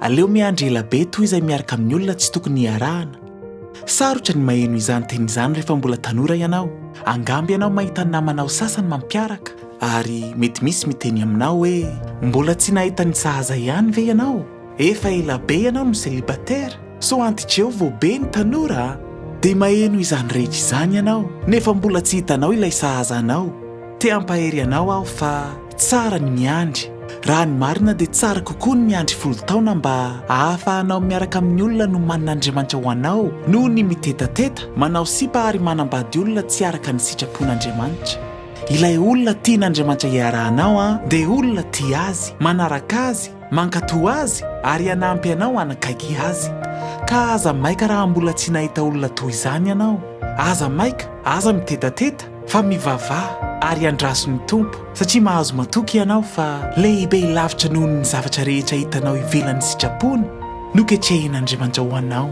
aleo miandry ela be toy izay miaraka amin'ny olona tsy tokony hiarahana. Sarotra ny maheno izany teny izany rehefa mbola tanora ianao. Angamby ianao mahita ny namanao sasany mampiaraka, ary mety misy miteny aminao hoe mbola tsy nahita ny sahaza ihany ve ianao? Efa ela be ianao no célibataire, so antitreo vao be ny tanora. Dia maheno izany rehetra izany ianao nefa mbola tsy hitanao ilay sahazanao. Te hampahery anao aho fa tsara ny miandry. Raha ny marina dia tsara kokoa ny miandry 10 taona mba ahafahanao miaraka amin'ny olona no manan'Andriamanitra ho anao, noho ny mitetateta manao sipa ary manambady olona tsy araka ny sitrapon'Andriamanitra. Ilay olona tian'Andriamanitra hiarahanao dia olona tia azy, manaraka azy, mankatoa azy ary hanampy anao hanakaiky azy. Ka aza maika raha mbola tsy nahita olona toy izany ianao. Aza maika, aza mitetateta fa mivavaha ary andraso ny tompo, satria mahazo matoky ianao fa lehibe lavitra noho ny zavatra rehetra hitanao ivelan'ny sitrapony no ketrehin'Andriamanitra ho anao.